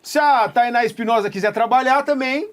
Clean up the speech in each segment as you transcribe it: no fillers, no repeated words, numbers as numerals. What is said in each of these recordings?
Se a Tainá Espinosa quiser trabalhar também,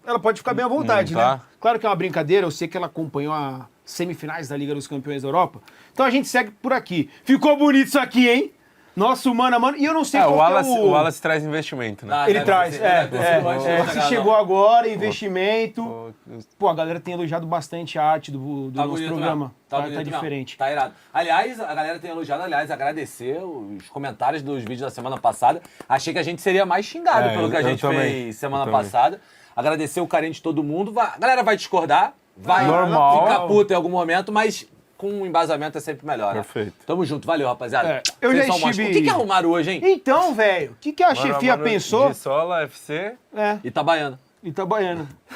ela pode ficar bem à vontade, né? Claro que é uma brincadeira, eu sei que ela acompanhou as semifinais da Liga dos Campeões da Europa. Então a gente segue por aqui. Ficou bonito isso aqui, hein? Nosso mano a mano. E eu não sei qual o Wallace traz investimento, né? Ele traz, se chegou agora, investimento. Pô, a galera tem elogiado bastante a arte do nosso bonito, programa. Tá diferente. Tá irado. Aliás, a galera tem elogiado, agradecer os comentários dos vídeos da semana passada. Achei que a gente seria mais xingado pelo que a gente fez semana passada. Agradecer o carinho de todo mundo. A galera vai discordar, vai ficar puta em algum momento, mas com um embasamento é sempre melhor, né? Perfeito. Tamo junto, valeu, rapaziada. Eu já estive... O que arrumaram hoje, hein? Então, velho, o que a chefia pensou? Sola, FC... Itabaiana.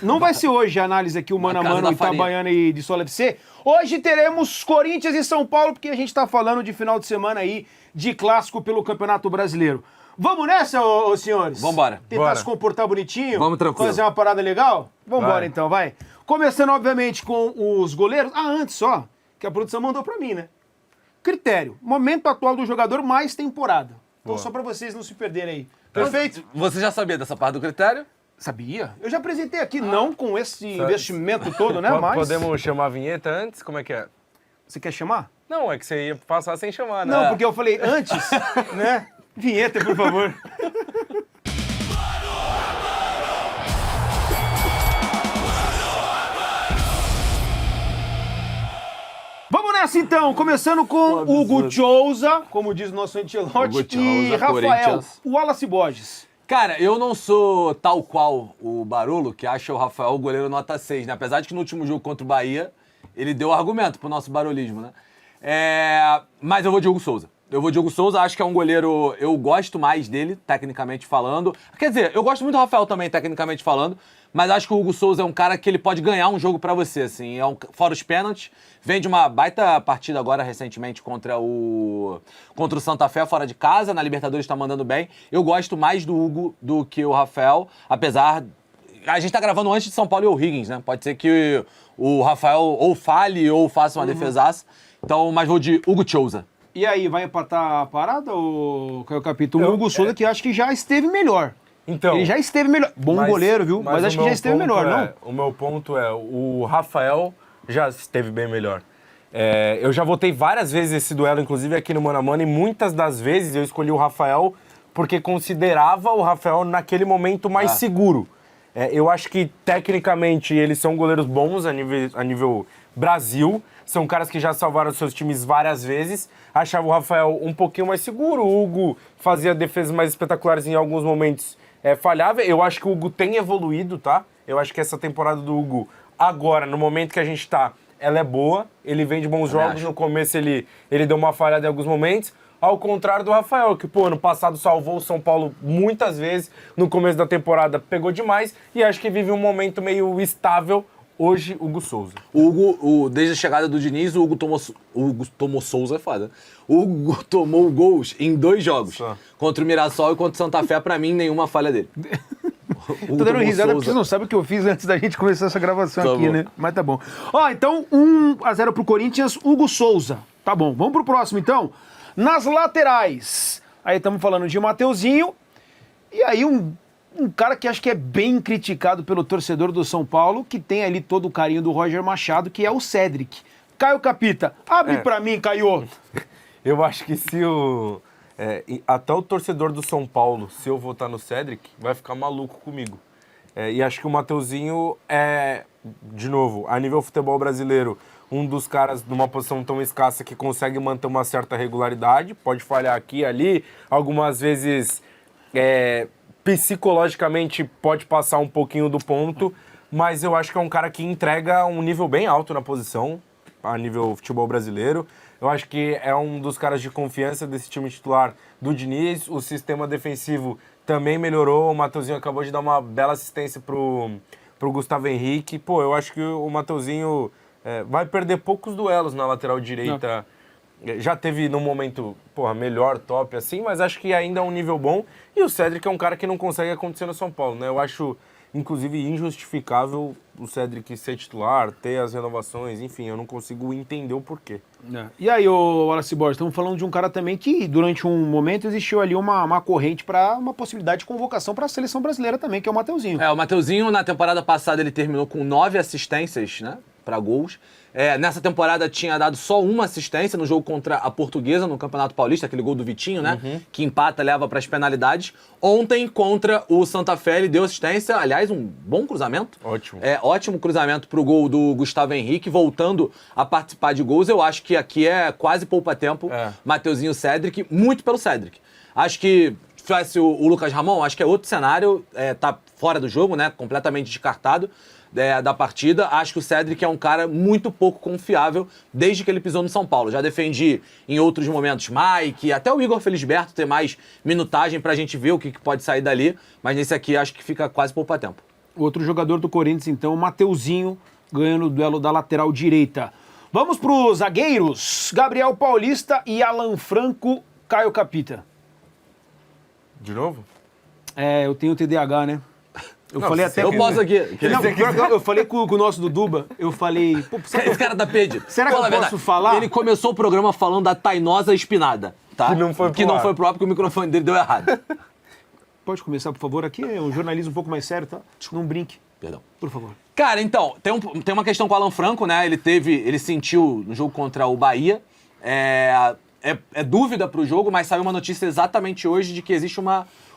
Não vai ser hoje a análise aqui, o Mano a Mano, Itabaiana e de Sola FC. Hoje teremos Corinthians e São Paulo, porque a gente tá falando de final de semana aí, de clássico pelo Campeonato Brasileiro. Vamos nessa, ô senhores? Vambora. Tentar se comportar bonitinho? Vamos tranquilo. Fazer uma parada legal? Vambora então, vai. Começando, obviamente, com os goleiros. Antes só, que a produção mandou pra mim, né? Critério. Momento atual do jogador mais temporada. Então, só pra vocês não se perderem aí. Perfeito? Você já sabia dessa parte do critério? Sabia. Eu já apresentei aqui, não com esse investimento todo, né? Mas... Podemos chamar a vinheta antes? Como é que é? Você quer chamar? Não, é que você ia passar sem chamar, né? Não, porque eu falei antes, né? Vinheta, por favor. Vamos nessa então, começando com Hugo Souza, como diz o nosso Ancelotti, e Rafael, o Wallace Borges. Cara, eu não sou tal qual o Barolo, que acha o Rafael o goleiro nota 6, né? Apesar de que no último jogo contra o Bahia, ele deu argumento pro nosso barolismo, né? Mas eu vou de Hugo Souza. Acho que é um goleiro, eu gosto mais dele, tecnicamente falando. Quer dizer, eu gosto muito do Rafael também, tecnicamente falando, mas acho que o Hugo Souza é um cara que ele pode ganhar um jogo pra você, assim. Fora os pênaltis, vem de uma baita partida agora, recentemente, contra o Santa Fé, fora de casa, na Libertadores tá mandando bem. Eu gosto mais do Hugo do que o Rafael, apesar... A gente tá gravando antes de São Paulo e o Higgins, né? Pode ser que o Rafael ou fale ou faça uma defesaça. Então, mas vou de Hugo Souza. E aí, vai empatar a parada, ou Caio Capitão? O Hugo Souza, que acho que já esteve melhor. Então, ele já esteve melhor. Bom goleiro, viu? Mas acho que já esteve melhor, não? O meu ponto é, o Rafael já esteve bem melhor. Eu já votei várias vezes esse duelo, inclusive aqui no Mano a Mano, e muitas das vezes eu escolhi o Rafael porque considerava o Rafael naquele momento mais seguro. Eu acho que, tecnicamente, eles são goleiros bons a nível Brasil. São caras que já salvaram seus times várias vezes. Achava o Rafael um pouquinho mais seguro. O Hugo fazia defesas mais espetaculares em alguns momentos. Falhava. Eu acho que o Hugo tem evoluído, tá? Eu acho que essa temporada do Hugo, agora, no momento que a gente tá, ela é boa. Ele vem de bons jogos. No começo ele deu uma falhada em alguns momentos. Ao contrário do Rafael, que, ano passado salvou o São Paulo muitas vezes. No começo da temporada pegou demais. E acho que vive um momento meio estável. Hoje, Hugo Souza. Desde a chegada do Diniz, o Hugo tomou Souza, é foda. O Hugo tomou gols em 2 jogos. Contra o Mirassol e contra o Santa Fé, pra mim, nenhuma falha dele. Tô dando risada porque você não sabe o que eu fiz antes da gente começar essa gravação aqui, né? Mas tá bom. Então, 1-0 pro Corinthians, Hugo Souza. Tá bom, vamos pro próximo, então. Nas laterais. Aí estamos falando de Mateuzinho. E aí, um cara que acho que é bem criticado pelo torcedor do São Paulo, que tem ali todo o carinho do Roger Machado, que é o Cédric. Caio Capita, abre pra mim, Caio. Eu acho que se até o torcedor do São Paulo, se eu votar no Cédric, vai ficar maluco comigo. E acho que o Mateuzinho de novo, a nível futebol brasileiro, um dos caras numa posição tão escassa que consegue manter uma certa regularidade, pode falhar aqui e ali, algumas vezes... psicologicamente pode passar um pouquinho do ponto, mas eu acho que é um cara que entrega um nível bem alto na posição, a nível futebol brasileiro. Eu acho que é um dos caras de confiança desse time titular do Diniz. O sistema defensivo também melhorou. O Mateuzinho acabou de dar uma bela assistência pro Gustavo Henrique. Eu acho que o Mateuzinho vai perder poucos duelos na lateral direita. Já teve num momento, melhor, top, assim, mas acho que ainda é um nível bom. E o Cédric é um cara que não consegue acontecer no São Paulo, né? Eu acho inclusive injustificável o Cedric ser titular, ter as renovações, enfim, eu não consigo entender o porquê. E aí, ô Wallace Borges, estamos falando de um cara também que, durante um momento, existiu ali uma corrente para uma possibilidade de convocação para a seleção brasileira também, que é o Mateuzinho. O Mateuzinho, na temporada passada, ele terminou com 9 assistências, né, para gols. Nessa temporada tinha dado só uma assistência no jogo contra a Portuguesa, no Campeonato Paulista, aquele gol do Vitinho, né, que empata, leva para as penalidades. Ontem, contra o Santa Fé, ele deu assistência, aliás, um bom cruzamento. Ótimo. Ótimo cruzamento pro gol do Gustavo Henrique, voltando a participar de gols. Eu acho que aqui é quase poupa-tempo. Mateuzinho, Cedric, muito pelo Cedric. Acho que, se tivesse o Lucas Ramon, acho que é outro cenário, tá fora do jogo, né, completamente descartado da partida. Acho que o Cedric é um cara muito pouco confiável desde que ele pisou no São Paulo. Já defendi em outros momentos Mike, até o Igor Felisberto ter mais minutagem pra gente ver o que pode sair dali, mas nesse aqui acho que fica quase poupa-tempo. Outro jogador do Corinthians, então, Mateuzinho, ganhando o duelo da lateral direita. Vamos para os zagueiros. Gabriel Paulista e Alan Franco, Caio Capita. De novo? Eu tenho TDAH, né? Eu falei até... Eu posso aqui. Não, eu falei com o nosso do Duba, eu falei... Pô, Esse cara da Pede. Será que eu posso falar? Ele começou o programa falando da Tainosa Espinada, tá? Que não foi pro ar porque o microfone dele deu errado. Pode começar, por favor? Aqui é um jornalismo um pouco mais sério, tá? Não brinque. Perdão. Por favor. Cara, então, tem uma questão com o Alan Franco, né? Ele sentiu no jogo contra o Bahia. É dúvida pro jogo, mas saiu uma notícia exatamente hoje de que existe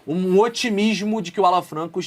um otimismo de que o Alan Franco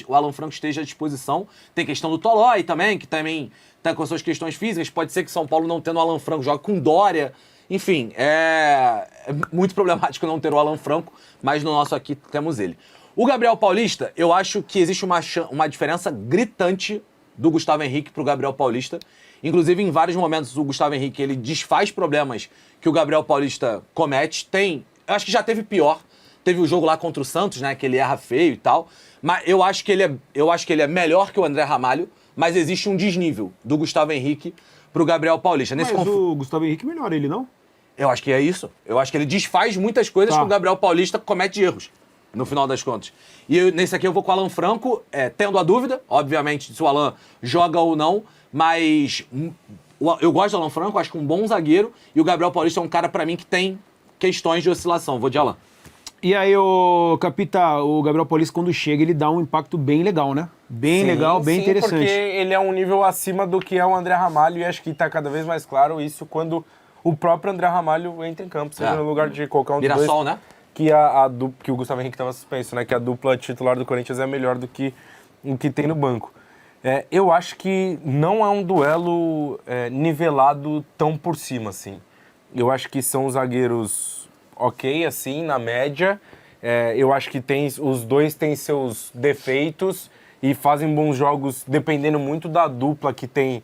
esteja à disposição. Tem questão do Tolói também, que também tá com suas questões físicas. Pode ser que São Paulo, não tendo o Alan Franco, jogue com Dória. Enfim, é muito problemático não ter o Alan Franco, mas no nosso aqui temos ele. O Gabriel Paulista, eu acho que existe uma diferença gritante do Gustavo Henrique pro Gabriel Paulista. Inclusive, em vários momentos, o Gustavo Henrique ele desfaz problemas que o Gabriel Paulista comete. Eu acho que já teve pior. Teve o jogo lá contra o Santos, né? Que ele erra feio e tal. Mas eu acho que ele é melhor que o André Ramalho, mas existe um desnível do Gustavo Henrique pro Gabriel Paulista. Mas o Gustavo Henrique melhora ele, não? Eu acho que é isso. Eu acho que ele desfaz muitas coisas que o Gabriel Paulista comete erros, no final das contas. E nesse aqui eu vou com o Alan Franco, tendo a dúvida, obviamente, se o Alan joga ou não, mas eu gosto do Alan Franco, acho que um bom zagueiro, e o Gabriel Paulista é um cara, pra mim, que tem questões de oscilação. Vou de Alan. E aí, Capita, o Gabriel Paulista, quando chega, ele dá um impacto bem legal, né? Bem legal, bem interessante. Porque ele é um nível acima do que é o André Ramalho, e acho que tá cada vez mais claro isso quando o próprio André Ramalho entra em campo, seja no lugar de qualquer um dos dois. Mirassol, né? Que o Gustavo Henrique estava suspenso, né? Que a dupla titular do Corinthians é melhor do que o que tem no banco. Eu acho que não é um duelo nivelado tão por cima, assim. Eu acho que são zagueiros ok, assim, na média. Eu acho que os dois têm seus defeitos e fazem bons jogos dependendo muito da dupla que tem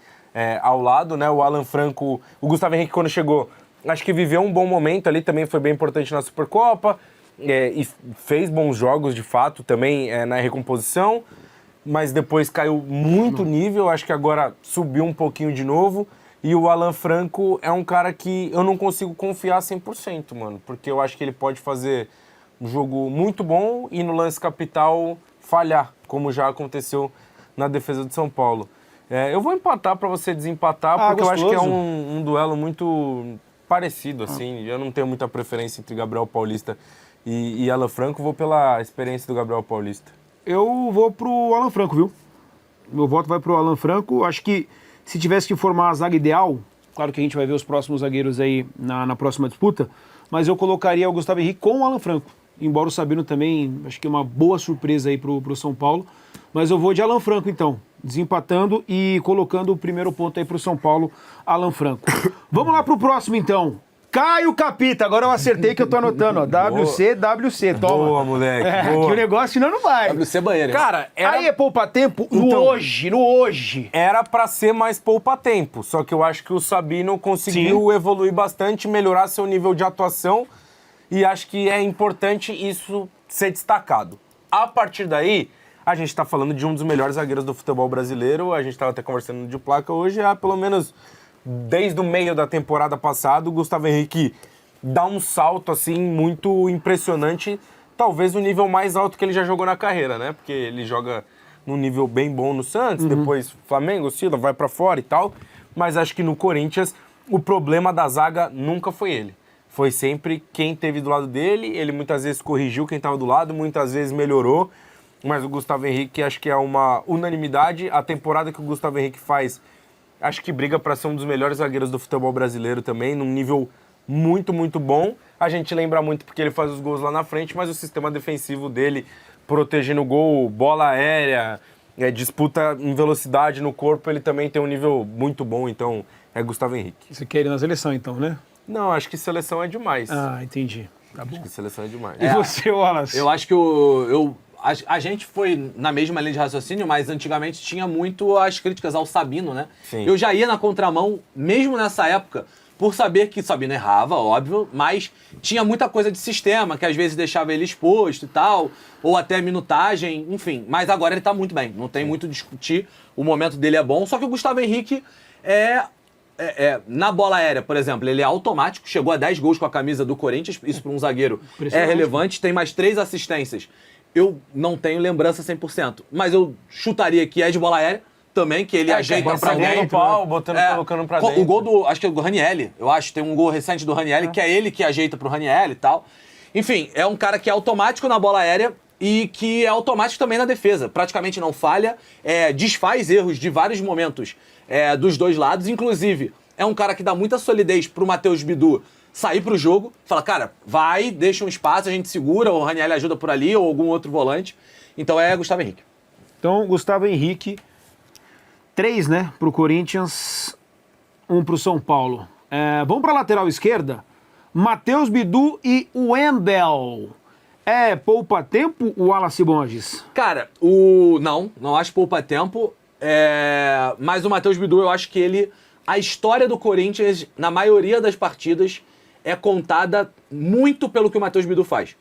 ao lado, né? O Alan Franco, o Gustavo Henrique quando chegou, acho que viveu um bom momento ali, também foi bem importante na Supercopa e fez bons jogos de fato também na recomposição, mas depois caiu muito nível, acho que agora subiu um pouquinho de novo. E o Alan Franco é um cara que eu não consigo confiar 100%, mano. Porque eu acho que ele pode fazer um jogo muito bom e no lance capital falhar, como já aconteceu na defesa de São Paulo. Eu vou empatar para você desempatar, porque gostoso. eu acho que é um duelo muito parecido, assim. Eu não tenho muita preferência entre Gabriel Paulista e Alan Franco. Vou pela experiência do Gabriel Paulista. Eu vou pro Alan Franco, viu? Meu voto vai pro Alan Franco. Acho que se tivesse que formar a zaga ideal, claro que a gente vai ver os próximos zagueiros aí na próxima disputa, mas eu colocaria o Gustavo Henrique com o Alan Franco. Embora o Sabino também, acho que é uma boa surpresa aí pro São Paulo. Mas eu vou de Alan Franco, então, desempatando e colocando o primeiro ponto aí pro São Paulo, Alan Franco. Vamos lá pro próximo, então. Caio Capita, agora eu acertei que eu tô anotando, ó. WC, toma. Boa, moleque. Boa. Que o negócio senão não vai. WC banheiro. Cara, Aí é poupa-tempo no hoje. Era pra ser mais poupa-tempo, só que eu acho que o Sabino conseguiu evoluir bastante, melhorar seu nível de atuação e acho que é importante isso ser destacado. A partir daí, a gente tá falando de um dos melhores zagueiros do futebol brasileiro, a gente tava até conversando de placa hoje, há pelo menos desde o meio da temporada passada, o Gustavo Henrique dá um salto assim muito impressionante, talvez o nível mais alto que ele já jogou na carreira, né? Porque ele joga num nível bem bom no Santos, depois Flamengo, oscila, vai pra fora e tal, mas acho que no Corinthians o problema da zaga nunca foi ele. Foi sempre quem teve do lado dele, ele muitas vezes corrigiu quem estava do lado, muitas vezes melhorou, mas o Gustavo Henrique acho que é uma unanimidade. A temporada que o Gustavo Henrique faz, acho que briga para ser um dos melhores zagueiros do futebol brasileiro também, num nível muito, muito bom. A gente lembra muito porque ele faz os gols lá na frente, mas o sistema defensivo dele, protegendo o gol, bola aérea, disputa em velocidade no corpo, ele também tem um nível muito bom, então é Gustavo Henrique. Você quer ir na seleção então, né? Não, acho que seleção é demais. Ah, entendi. Tá bom. Acho que seleção é demais. E você, Wallace? Eu acho que a gente foi na mesma linha de raciocínio, mas antigamente tinha muito as críticas ao Sabino, né? Sim. Eu já ia na contramão, mesmo nessa época, por saber que Sabino errava, óbvio, mas tinha muita coisa de sistema, que às vezes deixava ele exposto e tal, ou até minutagem, enfim. Mas agora ele tá muito bem, não tem muito a discutir, o momento dele é bom, só que o Gustavo Henrique na bola aérea, por exemplo, ele é automático, chegou a 10 gols com a camisa do Corinthians, isso para um zagueiro é relevante, tem mais 3 assistências. Eu não tenho lembrança 100%, mas eu chutaria que é de bola aérea também, que ele ajeita pra alguém. alguém. No pau, colocando pra dentro. O gol acho que é do Ranieri, eu acho, tem um gol recente do Ranieri, que é ele que ajeita pro Ranieri e tal. Enfim, é um cara que é automático na bola aérea e que é automático também na defesa. Praticamente não falha, desfaz erros de vários momentos dos dois lados. Inclusive, é um cara que dá muita solidez pro Matheus Bidu sair pro jogo. Fala, cara, vai, deixa um espaço, a gente segura, o Ranieri ajuda por ali, ou algum outro volante. Então é Gustavo Henrique. Então, Gustavo Henrique, 3, né, pro Corinthians, 1 pro São Paulo. Vamos pra lateral esquerda? Matheus Bidu e Wendel. Poupa-tempo o Wallace Borges? Cara, não acho poupa-tempo, mas o Matheus Bidu, eu acho que a história do Corinthians, na maioria das partidas, é contada muito pelo que o Matheus Bidu faz.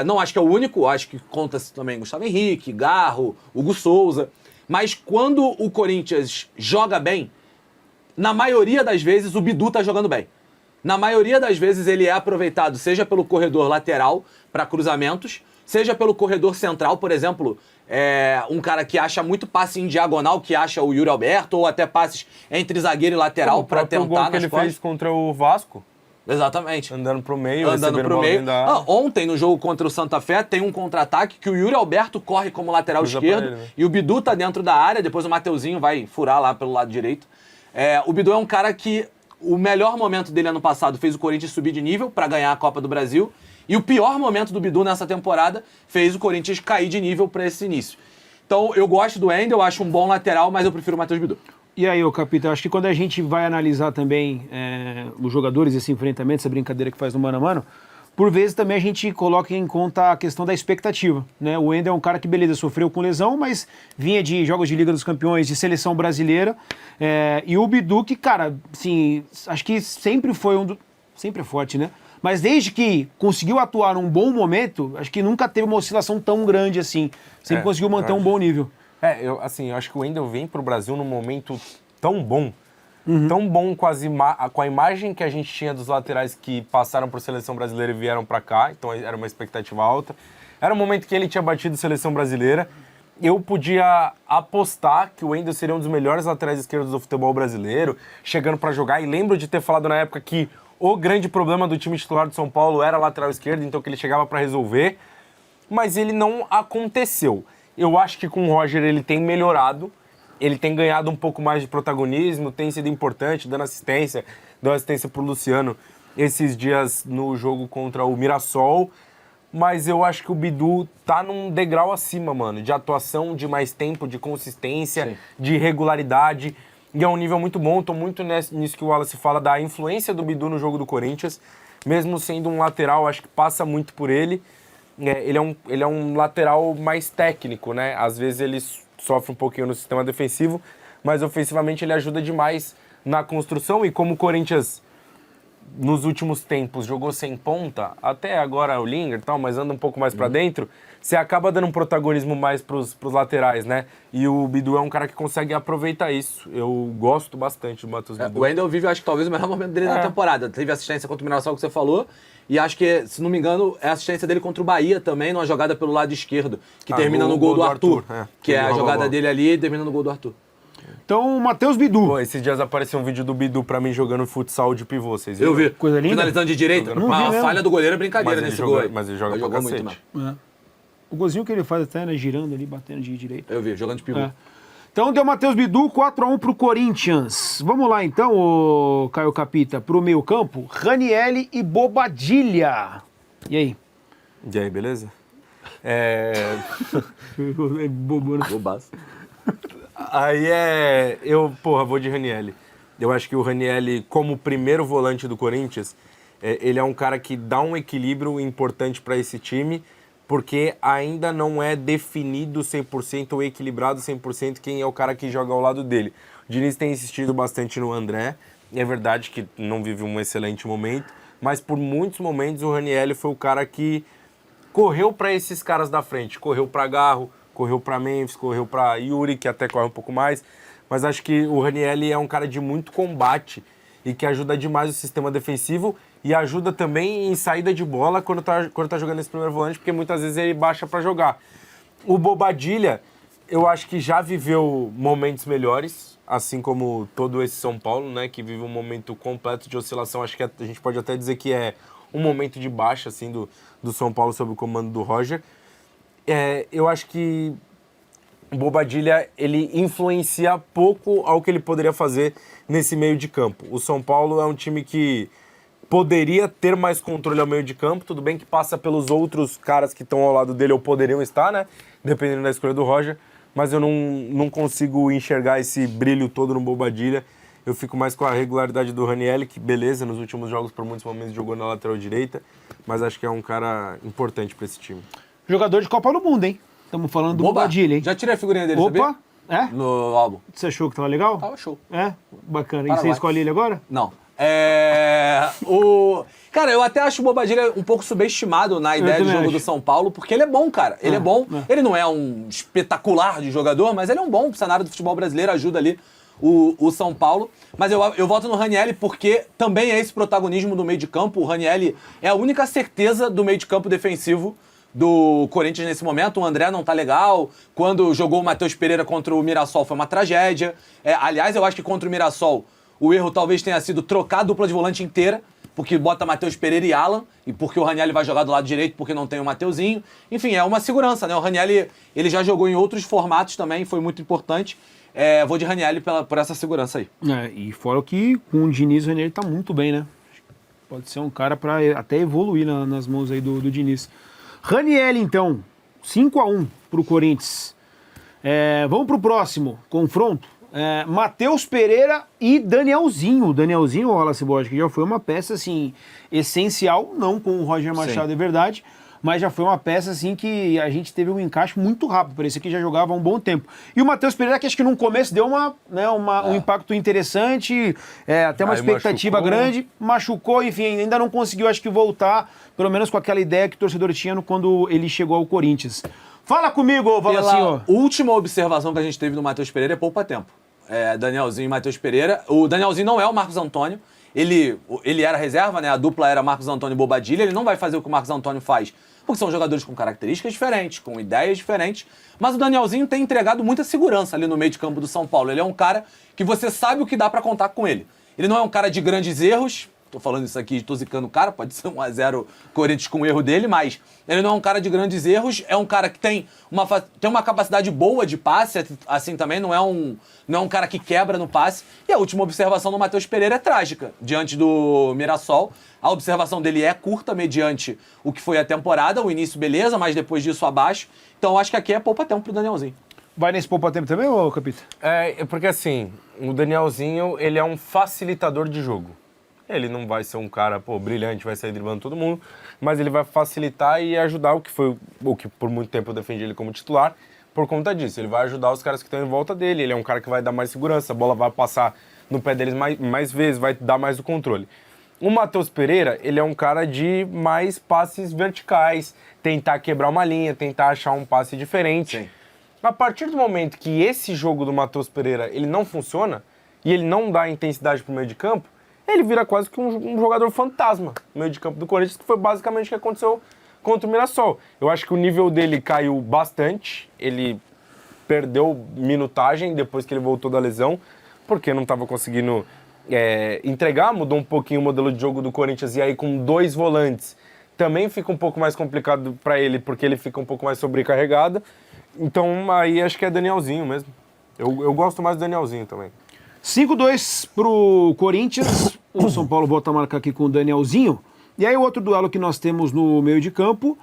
Não acho que é o único, acho que conta-se também Gustavo Henrique, Garro, Hugo Souza, mas quando o Corinthians joga bem, na maioria das vezes o Bidu tá jogando bem. Na maioria das vezes ele é aproveitado, seja pelo corredor lateral para cruzamentos, seja pelo corredor central, por exemplo, um cara que acha muito passe em diagonal, que acha o Yuri Alberto, ou até passes entre zagueiro e lateral para tentar gol que ele fez contra o Vasco. Exatamente. Andando pro meio, andando pro meio. Ontem, no jogo contra o Santa Fé, tem um contra-ataque que o Yuri Alberto corre como lateral esquerdo, ele, né? E o Bidu tá dentro da área, depois o Mateuzinho vai furar lá pelo lado direito. O Bidu é um cara que o melhor momento dele ano passado fez o Corinthians subir de nível para ganhar a Copa do Brasil, e o pior momento do Bidu nessa temporada fez o Corinthians cair de nível para esse início. Então eu gosto do Wendel, eu acho um bom lateral, mas eu prefiro o Matheus Bidu. E aí, Capitão, acho que quando a gente vai analisar também os jogadores, esse enfrentamento, essa brincadeira que faz no mano a mano, por vezes também a gente coloca em conta a questão da expectativa, né? O Wendel é um cara que, beleza, sofreu com lesão, mas vinha de jogos de Liga dos Campeões, de seleção brasileira, e o Bidu, que, cara, assim, acho que sempre foi sempre é forte, né? Mas desde que conseguiu atuar num bom momento, acho que nunca teve uma oscilação tão grande assim. Sempre conseguiu manter um bom nível. Eu acho que o Wendel vem pro Brasil num momento tão bom, tão bom com a imagem que a gente tinha dos laterais que passaram por seleção brasileira e vieram para cá, então era uma expectativa alta. Era um momento que ele tinha batido seleção brasileira. Eu podia apostar que o Wendel seria um dos melhores laterais esquerdos do futebol brasileiro, chegando para jogar, e lembro de ter falado na época que o grande problema do time titular do São Paulo era a lateral esquerda, então que ele chegava para resolver, mas ele não aconteceu. Eu acho que com o Roger ele tem melhorado, ele tem ganhado um pouco mais de protagonismo, tem sido importante, dando assistência, deu assistência pro Luciano esses dias no jogo contra o Mirassol, mas eu acho que o Bidu tá num degrau acima, mano, de atuação, de mais tempo, de consistência, sim, de regularidade, e é um nível muito bom. Tô muito nisso que o Wallace fala, da influência do Bidu no jogo do Corinthians, mesmo sendo um lateral, acho que passa muito por ele. Ele é um lateral mais técnico, né? Às vezes ele sofre um pouquinho no sistema defensivo, mas ofensivamente ele ajuda demais na construção. E como o Corinthians nos últimos tempos jogou sem ponta, até agora o Lingard e tal, mas anda um pouco mais pra dentro, você acaba dando um protagonismo mais pros laterais, né? E o Bidu é um cara que consegue aproveitar isso. Eu gosto bastante do Matheus Bidu. O Wendel vive, acho que talvez o melhor momento dele na temporada. Teve assistência contra o Mirassol que você falou, e acho que, se não me engano, é a assistência dele contra o Bahia também, numa jogada pelo lado esquerdo, que termina no gol do Arthur. Que é a jogada dele ali e termina no gol do Arthur. Então, Matheus Bidu. Pô, esses dias apareceu um vídeo do Bidu pra mim jogando futsal de pivô, vocês viram? Eu vi. Coisa linda. Finalizando de direita. Uma falha do goleiro é brincadeira nesse gol aí. Mas ele joga pra cacete. muito mais. O golzinho que ele faz até, né, girando ali, batendo de direita. Eu vi, jogando de pivô. Então deu Matheus Bidu, 4-1 pro Corinthians. Vamos lá então, ô Caio Capita, pro meio campo, Ranielli e Bobadilha. E aí? E aí, beleza? Bobo, né? Bobaço. Aí vou de Ranielli. Eu acho que o Ranielli, como primeiro volante do Corinthians, ele é um cara que dá um equilíbrio importante para esse time, porque ainda não é definido 100% ou equilibrado 100% quem é o cara que joga ao lado dele. O Diniz tem insistido bastante no André, e é verdade que não vive um excelente momento, mas por muitos momentos o Ranielli foi o cara que correu para esses caras da frente, correu para Garro, correu para Memphis, correu para Yuri, que até corre um pouco mais, mas acho que o Ranielli é um cara de muito combate e que ajuda demais o sistema defensivo e ajuda também em saída de bola quando tá jogando esse primeiro volante, porque muitas vezes ele baixa para jogar. O Bobadilha, eu acho que já viveu momentos melhores, assim como todo esse São Paulo, né, que vive um momento completo de oscilação. Acho que a gente pode até dizer que é um momento de baixa assim, do São Paulo sob o comando do Roger. Eu acho que o Bobadilha, ele influencia pouco ao que ele poderia fazer nesse meio de campo. O São Paulo é um time que poderia ter mais controle ao meio de campo, tudo bem que passa pelos outros caras que estão ao lado dele ou poderiam estar, né, dependendo da escolha do Roger, mas eu não consigo enxergar esse brilho todo no Bobadilha. Eu fico mais com a regularidade do Ranielli, que beleza, nos últimos jogos por muitos momentos jogou na lateral direita, mas acho que é um cara importante para esse time. Jogador de Copa do Mundo, hein? Estamos falando do Bobadilha, hein? Já tirei a figurinha dele, Opa! sabia? No álbum. Você achou que tava legal? Tava show. Bacana. Paraguai. E você escolhe ele agora? Não. Cara, eu até acho o Bobadilha um pouco subestimado na ideia de jogo do São Paulo, porque ele é bom, cara. Ele é bom. Ele não é um espetacular de jogador, mas ele é um bom cenário do futebol brasileiro, ajuda ali o São Paulo. Mas eu voto no Ranielli porque também é esse protagonismo do meio de campo. O Ranielli é a única certeza do meio de campo defensivo do Corinthians nesse momento. O André não tá legal. Quando jogou o Matheus Pereira contra o Mirassol foi uma tragédia. Aliás, eu acho que contra o Mirassol o erro talvez tenha sido trocar a dupla de volante inteira, porque bota Matheus Pereira e Alan, e porque o Ranielli vai jogar do lado direito porque não tem o Mateuzinho. Enfim, é uma segurança, né? O Ranielli, ele já jogou em outros formatos também, foi muito importante. Vou de Ranielli por essa segurança aí. E fora que com o Diniz, o Ranielli tá muito bem, né? Pode ser um cara para até evoluir nas mãos aí do Diniz. Ranielli, então, 5-1 pro Corinthians. Vamos pro próximo confronto. Matheus Pereira e Danielzinho. O Danielzinho, o Wallace Borges, que já foi uma peça, assim, essencial, não com o Roger Machado, é verdade, mas já foi uma peça, assim, que a gente teve um encaixe muito rápido, parecia que já jogava há um bom tempo. E o Matheus Pereira, que acho que no começo deu um impacto interessante, até uma expectativa grande, machucou, enfim, ainda não conseguiu, acho que, voltar, pelo menos com aquela ideia que o torcedor tinha quando ele chegou ao Corinthians. Fala comigo, Valacinho. Pela última observação que a gente teve no Matheus Pereira é poupa-tempo. Danielzinho e Matheus Pereira. O Danielzinho não é o Marcos Antônio. Ele era reserva, né? A dupla era Marcos Antônio e Bobadilha. Ele não vai fazer o que o Marcos Antônio faz, porque são jogadores com características diferentes, com ideias diferentes. Mas o Danielzinho tem entregado muita segurança ali no meio de campo do São Paulo. Ele é um cara que você sabe o que dá pra contar com ele. Ele não é um cara de grandes erros. Tô falando isso aqui, tô zicando o cara, pode ser 1-0 Corinthians com o erro dele, mas ele não é um cara de grandes erros, é um cara que tem uma capacidade boa de passe, assim também, não é um cara que quebra no passe. E a última observação do Matheus Pereira é trágica, diante do Mirassol. A observação dele é curta, mediante o que foi a temporada, o início beleza, mas depois disso abaixo. Então acho que aqui é poupa-tempo pro Danielzinho. Vai nesse poupa-tempo também, ô Capita? Porque assim, o Danielzinho, ele é um facilitador de jogo. Ele não vai ser um cara, brilhante, vai sair driblando todo mundo, mas ele vai facilitar e ajudar o que por muito tempo eu defendi ele como titular, por conta disso. Ele vai ajudar os caras que estão em volta dele, ele é um cara que vai dar mais segurança, a bola vai passar no pé deles mais vezes, vai dar mais o controle. O Matheus Pereira, ele é um cara de mais passes verticais, tentar quebrar uma linha, tentar achar um passe diferente. Sim. A partir do momento que esse jogo do Matheus Pereira ele não funciona e ele não dá intensidade pro meio de campo, ele vira quase que um jogador fantasma no meio de campo do Corinthians, que foi basicamente o que aconteceu contra o Mirassol. Eu acho que o nível dele caiu bastante, ele perdeu minutagem depois que ele voltou da lesão, porque não estava conseguindo entregar, mudou um pouquinho o modelo de jogo do Corinthians, e aí com 2 volantes também fica um pouco mais complicado para ele, porque ele fica um pouco mais sobrecarregado. Então aí acho que é Danielzinho mesmo. Eu gosto mais do Danielzinho também. 5-2 pro Corinthians. O São Paulo volta a marcar aqui com o Danielzinho. E aí o outro duelo que nós temos no meio de campo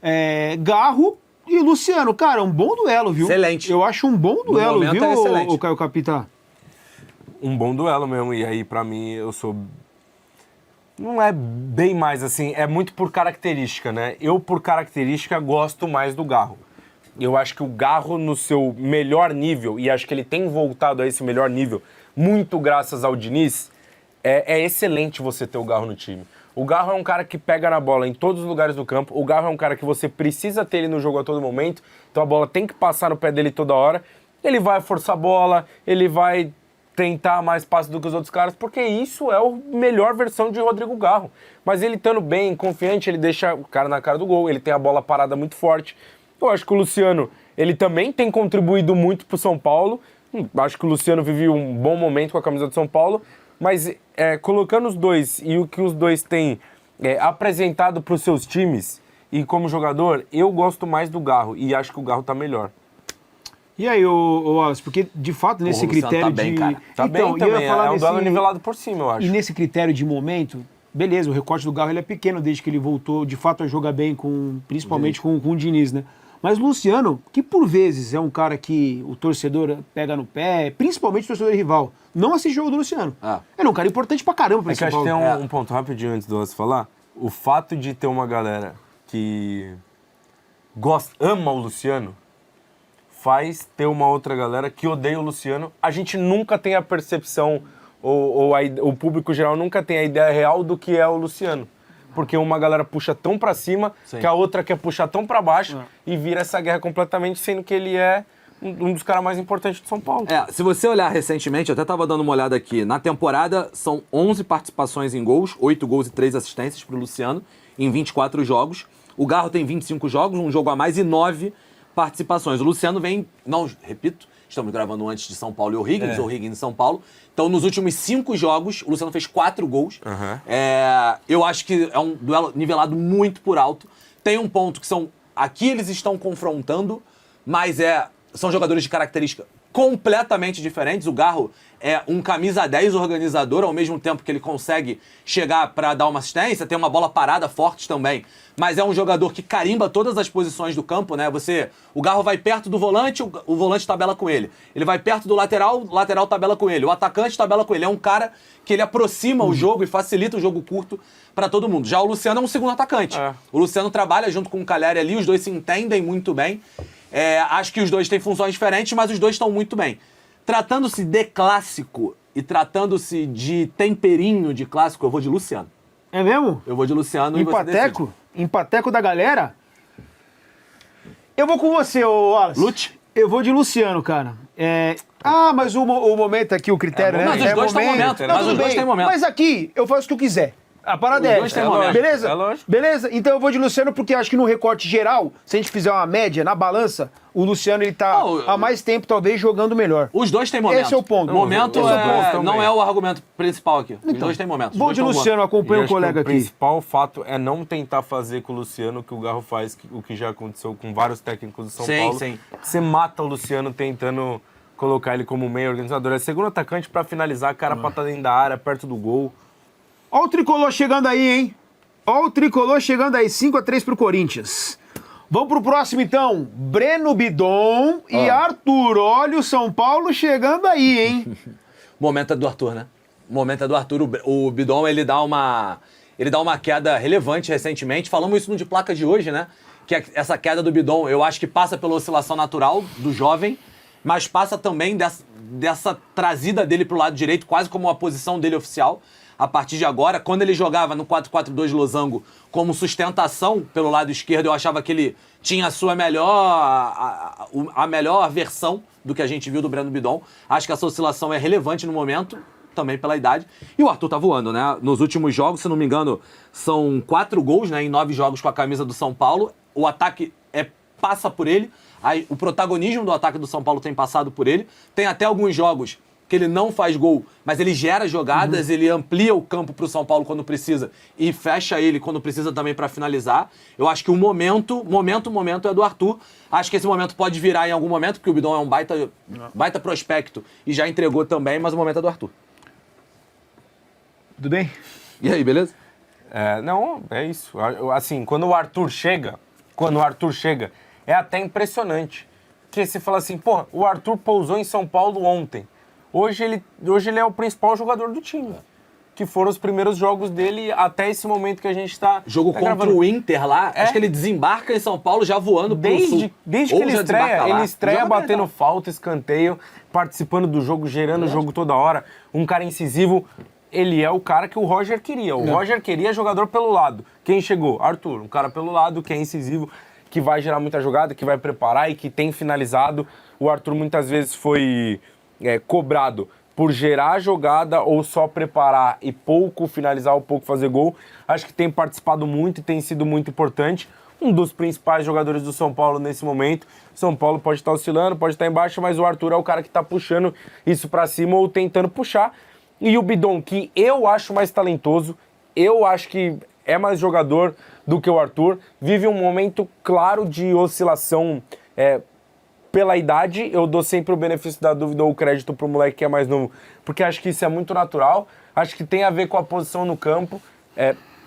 é Garro e Luciano. Cara, um bom duelo, viu? Excelente. Eu acho um bom duelo, momento viu, é excelente. o Caio Capitã? Um bom duelo mesmo, e aí pra mim eu sou... Não é bem mais assim, é muito por característica, né? Eu, por característica, gosto mais do Garro. Eu acho que o Garro, no seu melhor nível, e acho que ele tem voltado a esse melhor nível, muito graças ao Diniz, é excelente você ter o Garro no time. O Garro é um cara que pega na bola em todos os lugares do campo, o Garro é um cara que você precisa ter ele no jogo a todo momento, então a bola tem que passar no pé dele toda hora, ele vai forçar a bola, ele vai tentar mais passes do que os outros caras, porque isso é a melhor versão de Rodrigo Garro. Mas ele estando bem, confiante, ele deixa o cara na cara do gol, ele tem a bola parada muito forte. Eu acho que o Luciano, ele também tem contribuído muito pro São Paulo. Acho que o Luciano vive um bom momento com a camisa do São Paulo, mas colocando os dois e o que os dois têm apresentado pros seus times e como jogador, eu gosto mais do Garro e acho que o Garro tá melhor. E aí, ô Wallace, porque de fato nesse critério tá bem, de... cara. Tá então, bem também, falar é um nesse... duelo nivelado por cima, eu acho. E nesse critério de momento, beleza, o recorte do Garro ele é pequeno desde que ele voltou de fato a jogar bem, principalmente com o Diniz, né? Mas o Luciano, que por vezes é um cara que o torcedor pega no pé, principalmente o torcedor rival, não assiste jogo do Luciano. Ele é um cara importante pra caramba pra É que São acho que Paulo. tem um ponto rapidinho antes do Wallace falar. O fato de ter uma galera que ama o Luciano faz ter uma outra galera que odeia o Luciano. A gente nunca tem a percepção, o público geral nunca tem a ideia real do que é o Luciano. Porque uma galera puxa tão pra cima, Sim. que a outra quer puxar tão pra baixo, e vira essa guerra completamente, sendo que ele é um dos caras mais importantes de São Paulo. Se você olhar recentemente, eu até tava dando uma olhada aqui, na temporada são 11 participações em gols, 8 gols e 3 assistências pro Luciano, em 24 jogos. O Garro tem 25 jogos, um jogo a mais e 9 participações. O Luciano vem, não, repito, estamos gravando antes de São Paulo e O'Higgins, O'Higgins e São Paulo. Então, nos últimos 5 jogos, o Luciano fez 4 gols. Eu acho que é um duelo nivelado muito por alto. Tem um ponto que são... Aqui eles estão confrontando, mas são jogadores de característica completamente diferentes. O Garro é um camisa 10 organizador, ao mesmo tempo que ele consegue chegar para dar uma assistência, tem uma bola parada forte também, mas é um jogador que carimba todas as posições do campo, né? O Garro vai perto do volante, o volante tabela com ele. Ele vai perto do lateral, o lateral tabela com ele. O atacante tabela com ele. É um cara que ele aproxima o jogo e facilita o jogo curto para todo mundo. Já o Luciano é um segundo atacante. O Luciano trabalha junto com o Calleri ali, os dois se entendem muito bem. Acho que os dois têm funções diferentes, mas os dois estão muito bem. Tratando-se de clássico e tratando-se de temperinho de clássico, eu vou de Luciano. É mesmo? Eu vou de Luciano e você decide. Empateco? Empateco da galera? Eu vou com você, ô Wallace. Lute? Eu vou de Luciano, cara. Mas o momento aqui, o critério, né? Mas os dois têm momento. Não, Mas tudo os dois bem. têm momento. Mas aqui, eu faço o que tu quiser. A parada Os é dois essa. têm momento. Beleza? É lógico. Beleza? Então eu vou de Luciano porque acho que no recorte geral, se a gente fizer uma média na balança, o Luciano ele tá há mais tempo talvez jogando melhor. Os dois têm momento. Esse é o ponto. Momento Esse é o ponto também. não é o argumento principal aqui. Os dois têm momento. Os Vou dois de tão Luciano, voando. acompanha E o acho colega que o aqui. principal fato é não tentar fazer com o Luciano o que o Garro faz, o que já aconteceu com vários técnicos do São Paulo. Sim. Você mata o Luciano tentando colocar ele como meio organizador. É segundo atacante pra finalizar, cara pra estar dentro da área, perto do gol. Ó o Tricolor chegando aí, hein? Ó o Tricolor chegando aí, 5-3 pro Corinthians. Vamos pro próximo, então. Breno Bidon e Arthur. Olha o São Paulo chegando aí, hein? Momento é do Arthur, né? Momento é do Arthur. O Bidon, ele dá uma queda relevante recentemente. Falamos isso no de placa de hoje, né? Que essa queda do Bidon, eu acho que passa pela oscilação natural do jovem, mas passa também dessa trazida dele pro lado direito, quase como a posição dele oficial. a partir de agora. Quando ele jogava no 4-4-2 losango como sustentação pelo lado esquerdo, eu achava que ele tinha a sua a melhor versão do que a gente viu do Breno Bidon. Acho que essa oscilação é relevante no momento, também pela idade. E o Arthur tá voando, né? Nos últimos jogos, se não me engano, são 4 gols, né, em 9 jogos com a camisa do São Paulo. O ataque passa por ele. Aí, o protagonismo do ataque do São Paulo tem passado por ele. Tem até alguns jogos que ele não faz gol, mas ele gera jogadas, ele amplia o campo pro São Paulo quando precisa e fecha ele quando precisa também para finalizar. Eu acho que o momento é do Arthur. Acho que esse momento pode virar em algum momento, porque o Bidon é um baita prospecto e já entregou também, mas o momento é do Arthur. Tudo bem? E aí, beleza? Não, é isso. Assim, quando o Arthur chega, é até impressionante. Porque você fala assim, pô, o Arthur pousou em São Paulo ontem. Hoje ele é o principal jogador do time. Que foram os primeiros jogos dele até esse momento que a gente tá... Jogo contra gravando. o Inter lá, acho que ele desembarca em São Paulo já voando pro sul. Desde que ele estreia batendo falta, escanteio, participando do jogo, gerando o jogo toda hora. Um cara incisivo. Ele é o cara que o Roger queria. O Roger queria jogador pelo lado. Quem chegou? Arthur. Um cara pelo lado, que é incisivo, que vai gerar muita jogada, que vai preparar e que tem finalizado. O Arthur muitas vezes foi cobrado por gerar jogada ou só preparar e pouco finalizar ou pouco fazer gol. Acho que tem participado muito e tem sido muito importante. Um dos principais jogadores do São Paulo nesse momento. São Paulo pode estar oscilando, pode estar embaixo, mas o Arthur é o cara que está puxando isso para cima ou tentando puxar. E o Bidon, que eu acho mais talentoso, eu acho que é mais jogador do que o Arthur, vive um momento claro de oscilação pela idade. Eu dou sempre o benefício da dúvida ou o crédito pro moleque que é mais novo, porque acho que isso é muito natural, acho que tem a ver com a posição no campo,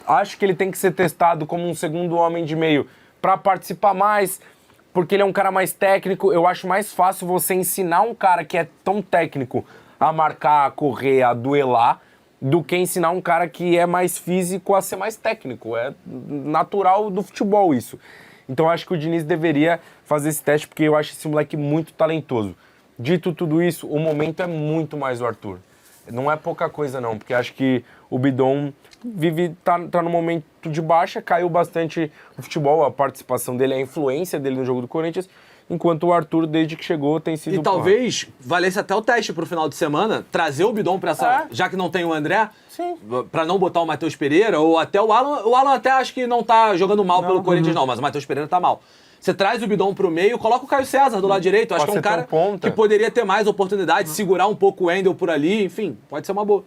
acho que ele tem que ser testado como um segundo homem de meio para participar mais, porque ele é um cara mais técnico. Eu acho mais fácil você ensinar um cara que é tão técnico a marcar, a correr, a duelar, do que ensinar um cara que é mais físico a ser mais técnico. É natural do futebol isso. Então acho que o Diniz deveria fazer esse teste, porque eu acho esse moleque muito talentoso. Dito tudo isso, o momento é muito mais o Arthur. Não é pouca coisa não, porque acho que o Bidon tá no momento de baixa, caiu bastante no futebol, a participação dele, a influência dele no jogo do Corinthians, enquanto o Arthur, desde que chegou, tem sido... E talvez valesse até o teste pro final de semana, trazer o Bidon pra essa... Já que não tem o André, sim, pra não botar o Matheus Pereira, ou até o Alan. O Alan até acho que não tá jogando mal pelo Corinthians, não, mas o Matheus Pereira tá mal. Você traz o Bidon pro meio, coloca o Caio César do lado direito. Acho que é um cara que poderia ter mais oportunidade, segurar um pouco o Wendel por ali, enfim, pode ser uma boa.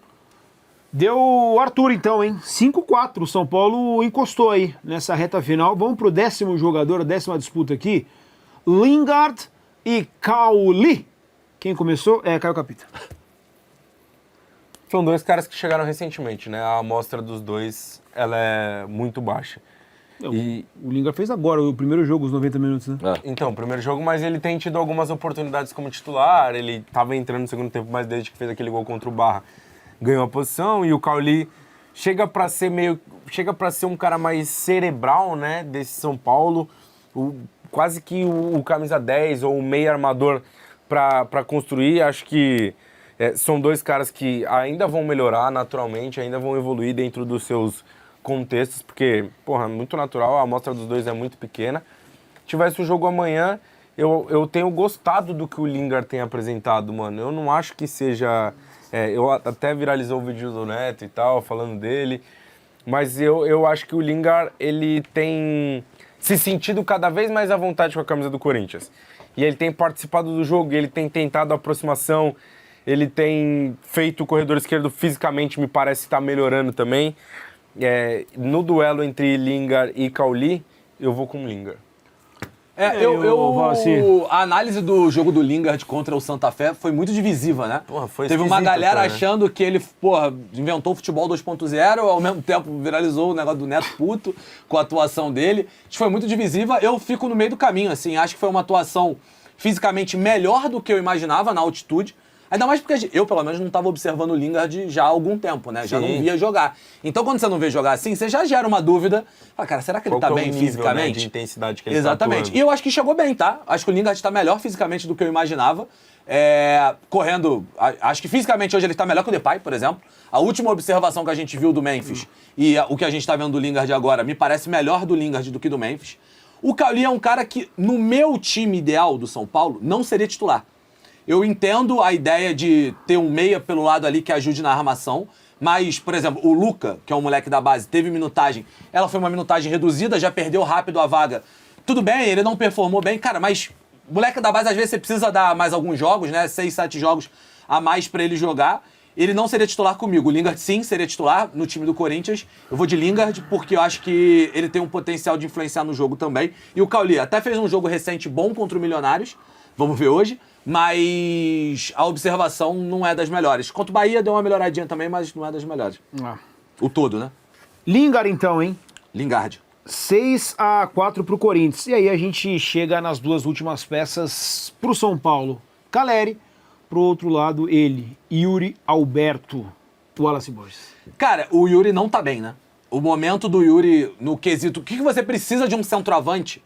Deu o Arthur então, hein? 5-4, o São Paulo encostou aí nessa reta final. Vamos pro 10º jogador, a 10ª disputa aqui. Lingard e Cauli. Quem começou? Caio Capita. São dois caras que chegaram recentemente, né? A amostra dos dois, ela é muito baixa. O Lingard fez agora o primeiro jogo, os 90 minutos, né? Então, o primeiro jogo, mas ele tem tido algumas oportunidades como titular. Ele estava entrando no segundo tempo, mas desde que fez aquele gol contra o Barra, ganhou a posição. E o Cauli chega para ser um cara mais cerebral, né? Desse São Paulo. Quase que o camisa 10 ou o meio armador para construir. Acho que são dois caras que ainda vão melhorar naturalmente, ainda vão evoluir dentro dos seus contextos, porque, porra, é muito natural, a amostra dos dois é muito pequena. Tivesse o jogo amanhã, eu tenho gostado do que o Lingard tem apresentado, mano. Eu não acho que seja... eu até viralizou o vídeo do Neto e tal, falando dele, mas eu acho que o Lingard, ele tem se sentido cada vez mais à vontade com a camisa do Corinthians. E ele tem participado do jogo, ele tem tentado a aproximação, ele tem feito o corredor esquerdo fisicamente, me parece estar melhorando também. No duelo entre Lingard e Cauli, eu vou com Lingard. A análise do jogo do Lingard contra o Santa Fé foi muito divisiva, né? Porra, foi Teve uma galera achando que ele, inventou o futebol 2.0, ao mesmo tempo viralizou o negócio do Neto puto com a atuação dele. Acho que foi muito divisiva. Eu fico no meio do caminho, assim. Acho que foi uma atuação fisicamente melhor do que eu imaginava na altitude. Ainda mais porque eu, pelo menos, não estava observando o Lingard já há algum tempo, né? Já não via jogar. Então, quando você não vê jogar assim, você já gera uma dúvida. Fala, cara, será que ele tá bem fisicamente? Né, de intensidade que ele Exatamente. Tá atuando. E eu acho que chegou bem, tá? Acho que o Lingard tá melhor fisicamente do que eu imaginava. Correndo, acho que fisicamente hoje ele tá melhor que o Depay, por exemplo. A última observação que a gente viu do Memphis e o que a gente tá vendo do Lingard agora me parece melhor do Lingard do que do Memphis. O Cauli é um cara que, no meu time ideal do São Paulo, não seria titular. Eu entendo a ideia de ter um meia pelo lado ali que ajude na armação, mas, por exemplo, o Luca, que é um moleque da base, teve minutagem. Ela foi uma minutagem reduzida, já perdeu rápido a vaga. Tudo bem, ele não performou bem, cara, mas moleque da base, às vezes, você precisa dar mais alguns jogos, né? 6, 7 jogos a mais pra ele jogar. Ele não seria titular comigo. O Lingard, sim, seria titular no time do Corinthians. Eu vou de Lingard porque eu acho que ele tem um potencial de influenciar no jogo também. E o Cauli até fez um jogo recente bom contra o Milionários. Vamos ver hoje. Mas a observação não é das melhores. Contra o Bahia deu uma melhoradinha também, mas não é das melhores. O todo, né? Lingard, então, hein? Lingard. 6-4 pro Corinthians. E aí a gente chega nas duas últimas peças pro São Paulo. Caleri, pro outro lado ele, Yuri Alberto, Wallace Borges. Cara, o Yuri não tá bem, né? O momento do Yuri no quesito... O que você precisa de um centroavante,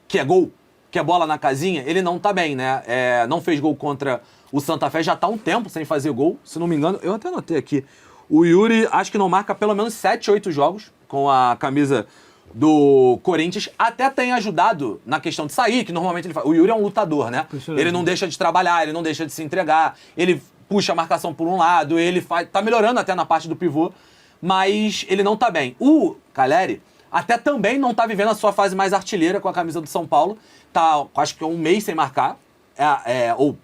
que é gol, que é bola na casinha, ele não tá bem, né? Não fez gol contra o Santa Fé, já tá há um tempo sem fazer gol, se não me engano. Eu até anotei aqui. O Yuri, acho que não marca pelo menos 7, 8 jogos com a camisa do Corinthians. Até tem ajudado na questão de sair, que normalmente ele faz. O Yuri é um lutador, né? Ele não deixa de trabalhar, ele não deixa de se entregar, ele puxa a marcação por um lado, ele faz... Tá melhorando até na parte do pivô, mas ele não tá bem. O Caleri até também não tá vivendo a sua fase mais artilheira com a camisa do São Paulo. Tá, acho que é um mês sem marcar. O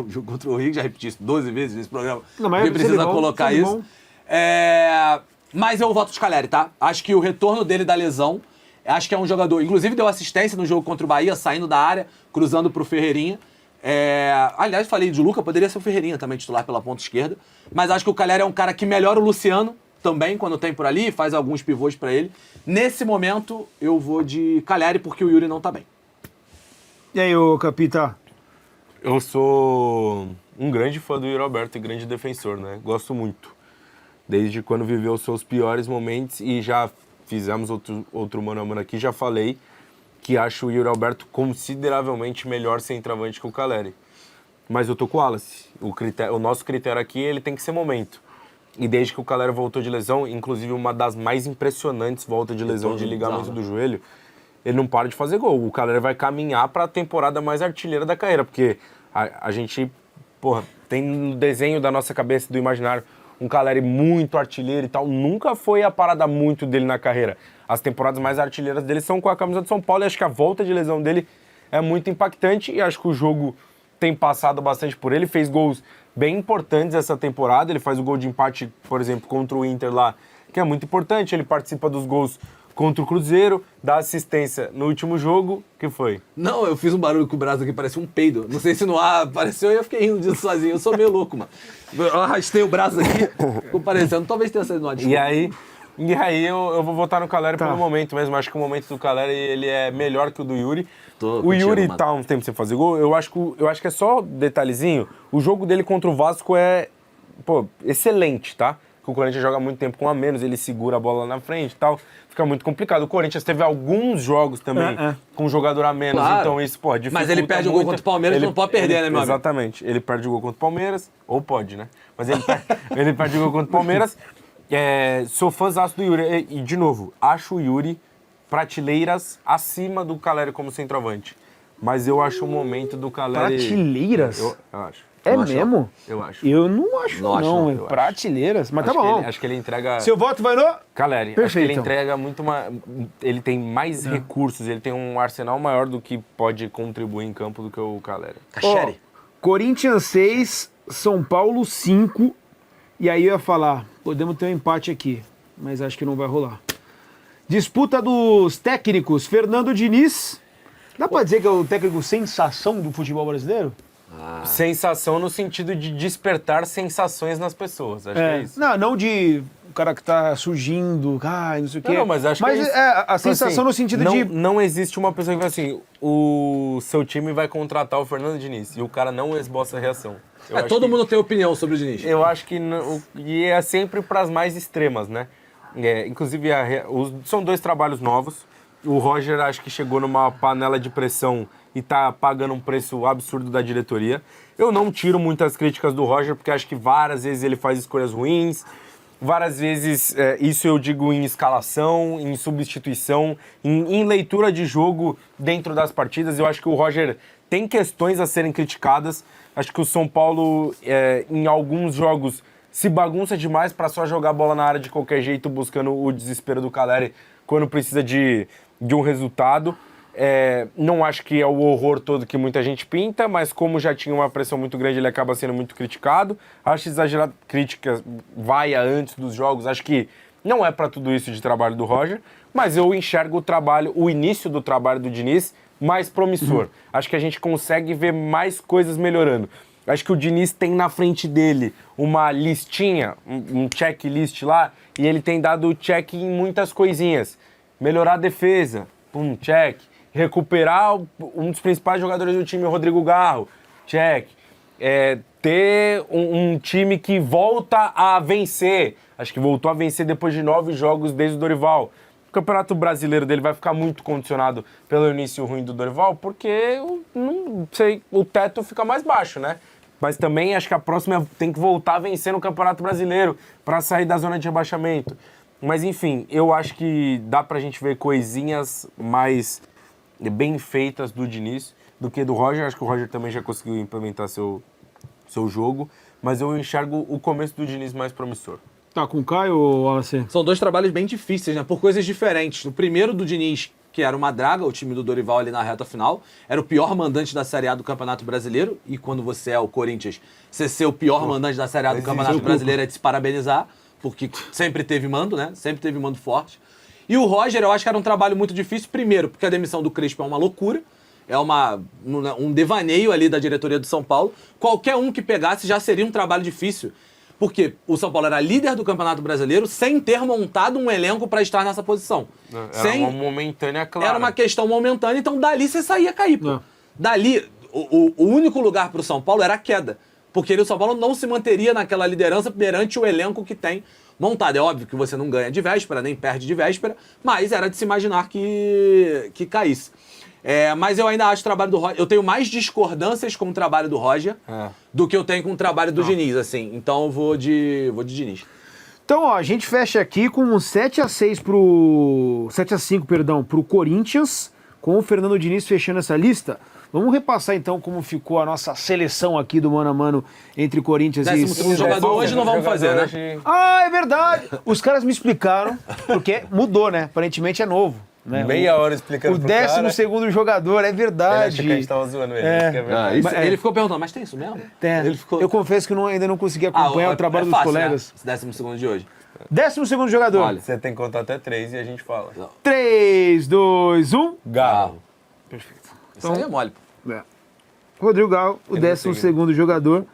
jogo contra o Rio, já repeti isso 12 vezes nesse programa. Não, mas porque precisa colocar isso. Bom. Mas eu voto de Caleri, tá? Acho que o retorno dele da lesão, acho que é um jogador... Inclusive deu assistência no jogo contra o Bahia, saindo da área, cruzando pro Ferreirinha. Aliás, falei de Luca, poderia ser o Ferreirinha também titular pela ponta esquerda. Mas acho que o Caleri é um cara que melhora o Luciano também, quando tem por ali, faz alguns pivôs pra ele. Nesse momento, eu vou de Caleri, porque o Yuri não tá bem. E aí, ô Capita? Eu sou um grande fã do Yuri Alberto e grande defensor, né? Gosto muito. Desde quando viveu os seus piores momentos e já fizemos outro mano a mano aqui, já falei que acho o Yuri Alberto consideravelmente melhor centroavante que o Caleri. Mas eu tô com o Wallace. O nosso critério aqui, ele tem que ser momento. E desde que o Caleri voltou de lesão, inclusive uma das mais impressionantes voltas de lesão de ligamento do joelho, ele não para de fazer gol. O Caleri vai caminhar para a temporada mais artilheira da carreira, porque a gente, tem no desenho da nossa cabeça, do imaginário, um Caleri muito artilheiro e tal. Nunca foi a parada muito dele na carreira. As temporadas mais artilheiras dele são com a camisa do São Paulo, e acho que a volta de lesão dele é muito impactante, e acho que o jogo tem passado bastante por ele, fez gols bem importantes essa temporada. Ele faz o gol de empate, por exemplo, contra o Inter lá, que é muito importante. Ele participa dos gols contra o Cruzeiro, dá assistência no último jogo. Que foi? Não, eu fiz um barulho com o braço aqui, parecia um peido. Não sei se no ar apareceu e eu fiquei rindo disso sozinho. Eu sou meio louco, mano. Eu arrastei o braço aqui, ficou parecendo. Talvez tenha sido no ar. E aí eu vou votar no Caleri pelo momento mesmo. Acho que o momento do Caleri, ele é melhor que o do Yuri. O Yuri tá um tempo sem fazer gol. Eu acho que é só detalhezinho. O jogo dele contra o Vasco é, excelente, tá? Porque o Corinthians joga muito tempo com a menos, ele segura a bola lá na frente e tal. Fica muito complicado. O Corinthians teve alguns jogos também com um jogador a menos, claro. Então isso, dificulta. Mas ele perde o gol contra o Palmeiras, ele não pode perder, né, meu amigo? Exatamente. Ele perde o gol contra o Palmeiras, ou pode, né? Mas ele perde o gol contra o Palmeiras. Sou fãzaço do Yuri. E, de novo, acho o Yuri prateleiras acima do Caleri como centroavante. Mas eu acho o momento do Caleri... Prateleiras? Eu acho. É mesmo? Eu acho. Eu não acho, não. Prateleiras. Mas tá bom. Acho que ele entrega... Seu voto vai no... Caleri. Perfeito. Acho que ele entrega muito Ele tem mais recursos, ele tem um arsenal maior do que pode contribuir em campo do que o Caleri. Cachere. Corinthians 6, São Paulo 5. E aí eu ia falar, podemos ter um empate aqui, mas acho que não vai rolar. Disputa dos técnicos. Fernando Diniz. Dá pra dizer que é o técnico sensação do futebol brasileiro? Sensação no sentido de despertar sensações nas pessoas. Acho que é isso. Não de cara que tá surgindo, não sei o quê. Não, mas acho que a sensação no sentido não, de... Não existe uma pessoa que vai assim, o seu time vai contratar o Fernando Diniz e o cara não esboça a reação. Todo mundo tem opinião sobre o Diniz. Eu acho que... E é sempre para as mais extremas, né? Inclusive, são 2 trabalhos novos. O Roger acho que chegou numa panela de pressão e tá pagando um preço absurdo da diretoria. Eu não tiro muitas críticas do Roger, porque acho que várias vezes ele faz escolhas ruins, várias vezes, isso eu digo em escalação, em substituição, em leitura de jogo dentro das partidas. Eu acho que o Roger tem questões a serem criticadas. Acho que o São Paulo, em alguns jogos, se bagunça demais para só jogar bola na área de qualquer jeito, buscando o desespero do Caleri quando precisa de um resultado. Não acho que é o horror todo que muita gente pinta, mas como já tinha uma pressão muito grande, ele acaba sendo muito criticado. Acho exagerado críticas, vaia antes dos jogos. Acho que não é para tudo isso de trabalho do Roger, mas eu enxergo o início do trabalho do Diniz mais promissor. Acho que a gente consegue ver mais coisas melhorando. Acho que o Diniz tem na frente dele uma listinha, um checklist lá, e ele tem dado check em muitas coisinhas. Melhorar a defesa, check. Recuperar um dos principais jogadores do time, o Rodrigo Garro, check. Ter um time que volta a vencer. Acho que voltou a vencer depois de 9 jogos desde o Dorival. O Campeonato Brasileiro dele vai ficar muito condicionado pelo início ruim do Dorival, porque, não sei, o teto fica mais baixo, né? Mas também acho que a próxima tem que voltar a vencer no Campeonato Brasileiro para sair da zona de rebaixamento. Mas, enfim, eu acho que dá pra gente ver coisinhas mais bem feitas do Diniz do que do Roger. Acho que o Roger também já conseguiu implementar seu jogo, mas eu enxergo o começo do Diniz mais promissor. Tá com o Caio ou Wallace? São 2 trabalhos bem difíceis, né? Por coisas diferentes. O primeiro do Diniz, que era uma draga, o time do Dorival ali na reta final, era o pior mandante da Série A do Campeonato Brasileiro, e quando você é o Corinthians, você ser o pior mandante da Série A do Campeonato Brasileiro é de se parabenizar, porque sempre teve mando, né? Sempre teve mando forte. E o Roger, eu acho que era um trabalho muito difícil, primeiro, porque a demissão do Crespo é uma loucura, é um devaneio ali da diretoria do São Paulo. Qualquer um que pegasse já seria um trabalho difícil, porque o São Paulo era líder do Campeonato Brasileiro sem ter montado um elenco para estar nessa posição. Era uma momentânea, claro. Era uma questão momentânea, então dali você saía cair, pô. Não. Dali, o único lugar para o São Paulo era a queda, porque o São Paulo não se manteria naquela liderança perante o elenco que tem montado. É óbvio que você não ganha de véspera, nem perde de véspera, mas era de se imaginar que caísse. Mas eu ainda acho o trabalho do Roger... Eu tenho mais discordâncias com o trabalho do Roger do que eu tenho com o trabalho do Diniz, assim. Então eu vou de Diniz. Então, ó, a gente fecha aqui com um 7-6 pro... 7-5, perdão, pro Corinthians, com o Fernando Diniz fechando essa lista. Vamos repassar, então, como ficou a nossa seleção aqui do mano a mano entre Corinthians e... 12º jogador hoje não vamos fazer, né? Ah, é verdade! Os caras me explicaram, porque mudou, né? Aparentemente é novo. Né? Meia hora explicando o pro cara. O 12º jogador, é verdade. Ele acha que a gente tava zoando ele. Ele ficou perguntando, mas tem isso mesmo? Ele ficou... Eu confesso que ainda não consegui acompanhar o trabalho dos colegas. Né? Esse 12º de hoje. 12º jogador. Olha, você tem que contar até 3 e a gente fala. 3, 2, 1. Garro. Perfeito. Isso aí é mole. Rodrigo Garro, o 12º jogador.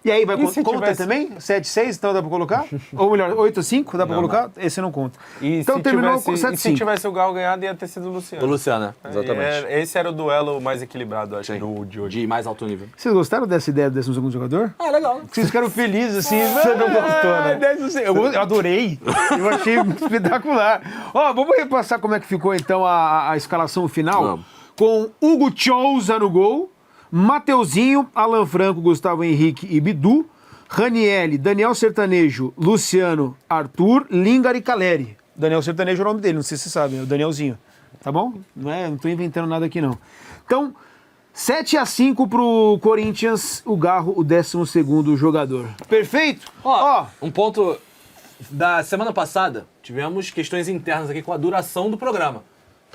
E aí, vai conta tivesse... também? 7-6, então dá pra colocar? Ou melhor, 8-5, dá pra colocar? Não. Esse não conta. E então terminou com 7-5. Se tivesse o Garro ganhado, ia ter sido o Luciano. O Luciano, né? Exatamente. Esse era o duelo mais equilibrado, acho, de hoje. De mais alto nível. Vocês gostaram dessa ideia do 12º jogador? Legal. Vocês ficaram felizes, assim. Você não gostou, né? Eu adorei. Eu achei espetacular. Ó, vamos repassar como é que ficou, então, a escalação final. Vamos. Com Hugo Souza no gol, Mateuzinho, Alan Franco, Gustavo Henrique e Bidu, Ranielli, Daniel Sertanejo, Luciano, Arthur, Lingard e Caleri. Daniel Sertanejo é o nome dele, não sei se vocês sabem, é o Danielzinho. Tá bom? Não tô inventando nada aqui, não. Então, 7-5 pro Corinthians, o Garro, o 12º jogador. Perfeito? Ó, um ponto da semana passada, tivemos questões internas aqui com a duração do programa.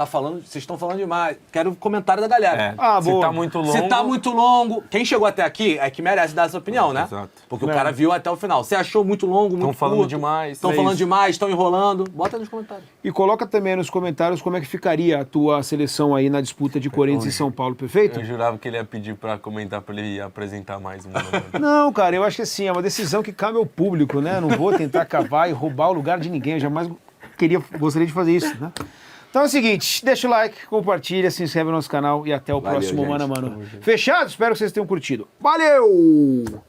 vocês estão falando demais. Quero comentário da galera. Se boa. tá muito longo... Se tá muito longo, quem chegou até aqui é que merece dar essa opinião, né? Exato. Porque o cara viu até o final. Você achou muito longo, muito curto? Estão falando demais. Estão É falando isso. demais, estão enrolando. Bota nos comentários. E coloca também nos comentários como é que ficaria a tua seleção aí na disputa de Corinthians e São Paulo, perfeito? Eu jurava que ele ia pedir pra comentar, pra ele apresentar mais um. Não, cara, eu acho que assim, é uma decisão que cabe ao público, né? Não vou tentar cavar e roubar o lugar de ninguém, eu jamais gostaria de fazer isso, né? Então é o seguinte, deixa o like, compartilha, se inscreve no nosso canal e até o próximo gente. Mano a Mano. Fechado? Espero que vocês tenham curtido. Valeu!